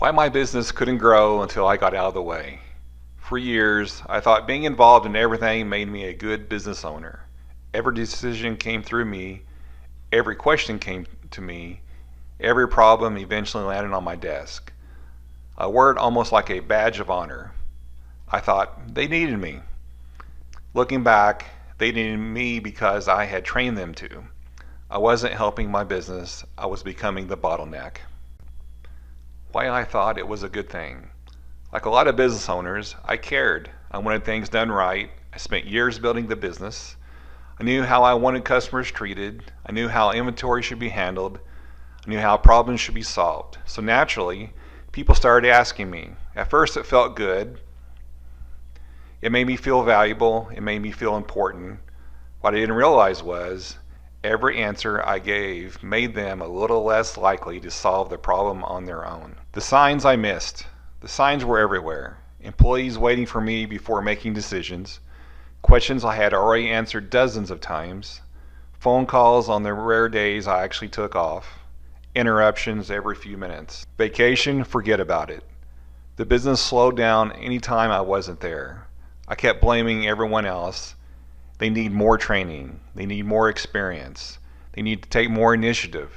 Why my business couldn't grow until I got out of the way. For years, I thought being involved in everything made me a good business owner. Every decision came through me, every question came to me, every problem eventually landed on my desk. I wore it almost like a badge of honor. I thought they needed me. Looking back, they needed me because I had trained them to. I wasn't helping my business, I was becoming the bottleneck. Why I thought it was a good thing. Like a lot of business owners, I cared. I wanted things done right. I spent years building the business. I knew how I wanted customers treated. I knew how inventory should be handled. I knew how problems should be solved. So naturally, people started asking me. At first it felt good. It made me feel valuable. It made me feel important. What I didn't realize was every answer I gave made them a little less likely to solve the problem on their own. The signs I missed. The signs were everywhere. Employees waiting for me before making decisions. Questions I had already answered dozens of times. Phone calls on the rare days I actually took off. Interruptions every few minutes. Vacation, forget about it. The business slowed down anytime I wasn't there. I kept blaming everyone else. They need more training. They need more experience. They need to take more initiative.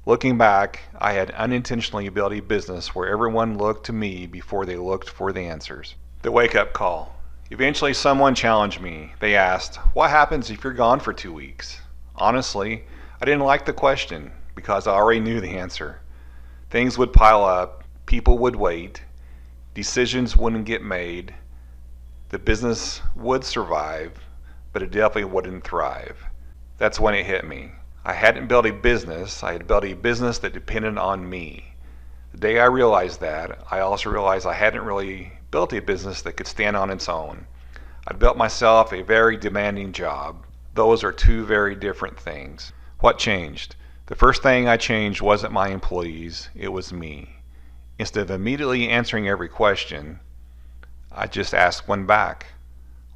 Looking back, I had unintentionally built a business where everyone looked to me before they looked for the answers. The wake-up call. Eventually someone challenged me. They asked, what happens if you're gone for 2 weeks? Honestly, I didn't like the question because I already knew the answer. Things would pile up, people would wait, decisions wouldn't get made, the business would survive, but it definitely wouldn't thrive. That's when it hit me. I hadn't built a business, I had built a business that depended on me. The day I realized that, I also realized I hadn't really built a business that could stand on its own. I'd built myself a very demanding job. Those are two very different things. What changed? The first thing I changed wasn't my employees, it was me. Instead of immediately answering every question, I just asked one back.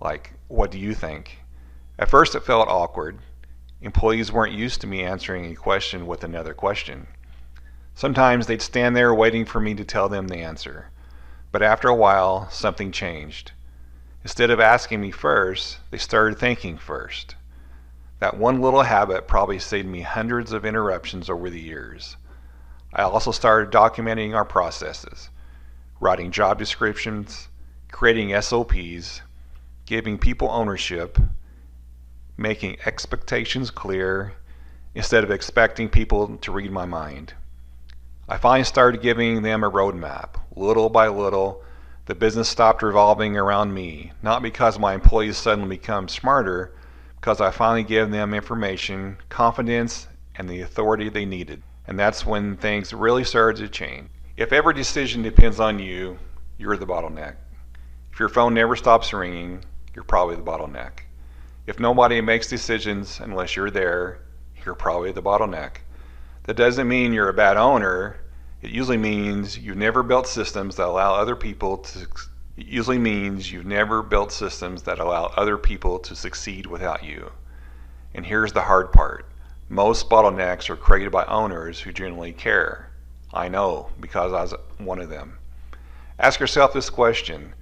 Like, what do you think? At first it felt awkward. Employees weren't used to me answering a question with another question. Sometimes they'd stand there waiting for me to tell them the answer. But after a while, something changed. Instead of asking me first, they started thinking first. That one little habit probably saved me hundreds of interruptions over the years. I also started documenting our processes, writing job descriptions, creating SOPs, giving people ownership, making expectations clear instead of expecting people to read my mind. I finally started giving them a roadmap. Little by little, the business stopped revolving around me, not because my employees suddenly become smarter, because I finally gave them information, confidence, and the authority they needed. And that's when things really started to change. If every decision depends on you, you're the bottleneck. If your phone never stops ringing, you're probably the bottleneck. If nobody makes decisions unless you're there, you're probably the bottleneck. That doesn't mean you're a bad owner. It usually means you've never built systems that allow other people to succeed without you. And here's the hard part. Most bottlenecks are created by owners who genuinely care. I know, because I was one of them. Ask yourself this question.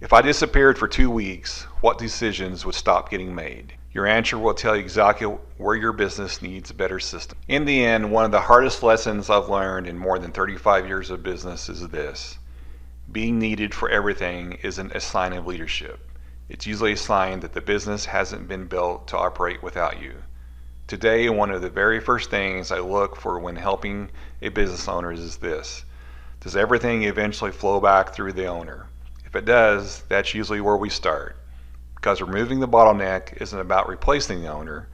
If I disappeared for 2 weeks, what decisions would stop getting made? Your answer will tell you exactly where your business needs a better system. In the end, one of the hardest lessons I've learned in more than 35 years of business is this. Being needed for everything isn't a sign of leadership. It's usually a sign that the business hasn't been built to operate without you. Today, one of the very first things I look for when helping a business owner is this. Does everything eventually flow back through the owner? If it does, that's usually where we start. Because removing the bottleneck isn't about replacing the owner.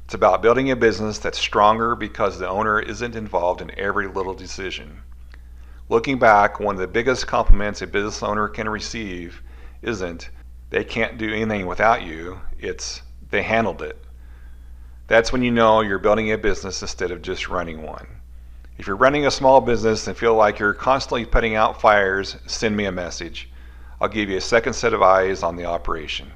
It's about building a business that's stronger because the owner isn't involved in every little decision. Looking back, one of the biggest compliments a business owner can receive isn't they can't do anything without you, it's they handled it. That's when you know you're building a business instead of just running one. If you're running a small business and feel like you're constantly putting out fires, send me a message. I'll give you a second set of eyes on the operation.